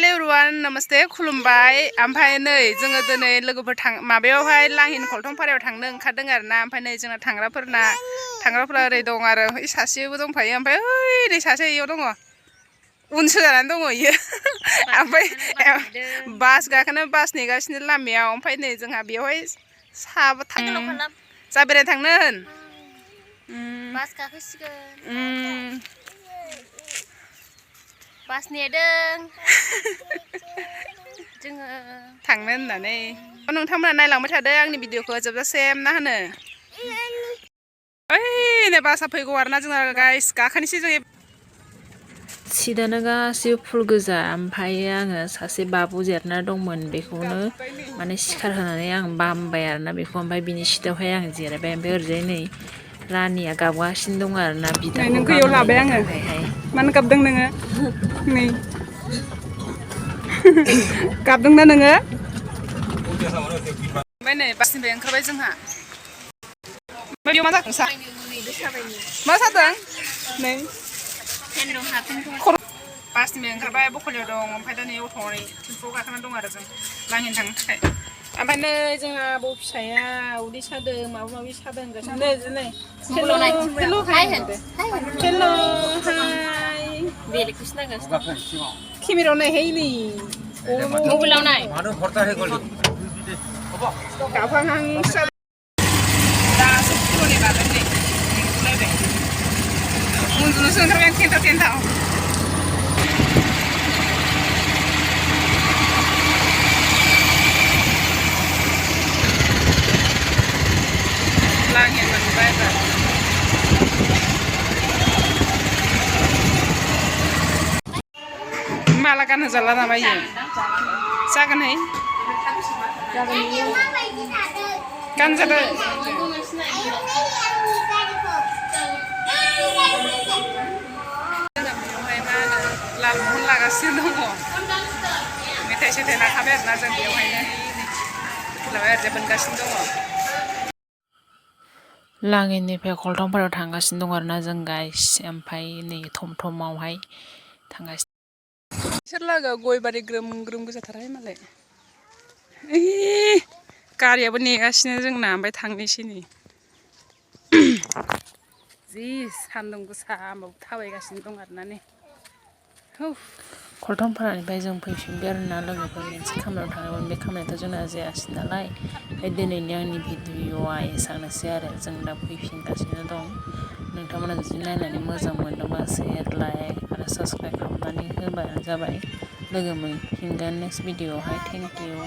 हेल' everyone नमस्ते खुलुमबाय ओमफ्राय नै जोङो दिनै लोगोफोर माबायावहाय लांहिन खलथंफारायाव थांनो ओंखारदों आरोना ओमफ्राय नै जोंना थांग्राफोरा ओरै दं आरो ओइ सासेबो दंफायो ओमफ्राय ओइ नै सासे इयाव दङ उनसो जानानै दङ इयो ओमफ्राय बास गाखोनो बास नेगासिनो लामायाव ओमफ्राय नै जोंहा बेवहाय साबो जा बेरायनो थांनो होन बास गाखोसिगोन बास नेदों जोङो थांनो होननानै नोंथांमोना नायलांबाय थादो आंनि भिडिअखौ जोबजासिम ना होनो ओइ नै बासा फैगौ आरोना जोंना गाइस गाखोनोसै जों सिटानो गासिबो फुल गोजा ओमफ्राय आङो सासे बाबु जिरायना दंमोन बेखौनो माने सिखार होनानै आं बामबाय आरोना बेखौ ओमफ्राय बिनि सिटावहाय आं जिरायबाय ओमफ्राय ओरैजाय नै रानिया गाबगासिनो दं आरोना बिदाखौ बामनायनि थाखायहाय मानो गाबदों नोङो नै गाबदोंना नोङो ओमफ्राय नै बासनिफ्राय ओंखारबाय जोंहा बेयाव मा जादों सा मा जादों नै बासनिफ्राय ओंखारबाय बखलियाव दं ओमफ्राय दा नै अट'आव टेम्प'आव गाखोनानै दं आरो जों लांहिन थांनो थाखाय ओमफ्राय नै जोंहा आबौ फिसाया उदै सादों माबा माबि सादों होनगासिनो नै हेल' हाय बेलेगखौसो नायगासिनो केमेरायाव नायहाय नै मबाइलाव नाय गाबहांहां दासो फुलनि बागै नै मेंगुलायबाय उन्दुनोसो ओंखारबाय आं थेन्थाव लांहिन मोनबाय एबार माला गानहोजाला नामा इयो जागोनहाय गानजादो लाल महन लागासिनो दङ मेथाइ सेथाइ लाखाबाय आरोना जों बेयावहायनो ओरैजाय बोनगासिनो दङ लांहिननिफ्राय खलथंफारायाव थांगासिनो दं आरोना जों गाइस ओमफ्राय नै थमथमावहाय थांगासिनो बिसोर लागोआव गय बारि ग्रोम ग्रोम गोजाथारहाय मालाय गारियाबो नेगासिनो जोंना ओमफ्राय थांनोसै नै जि सान्दुं गोसा होमबाबो थाबायगासिनो दं आरोना नै खलथंफारानिफ्राय जों फैफिनबाय आरोना लोगोफोर मोनसे खामानियाव थाङोमोन बे खामानियाथ' जोंना जायासै नालाय ओमफ्राय दिनैनि आंनि भिडिअआ एसेनोसै आरो जों दा फैफिनगासिनो दं नोंथांमोना जुदि नायनानै मोजां मोनदोंबा शेयार लाइक आरो साबस्क्राइब खालामनानै होबानो जाबाय लोगो मोनफिनगोन नेक्स्ट भिडिअआवहाय थेंक इउ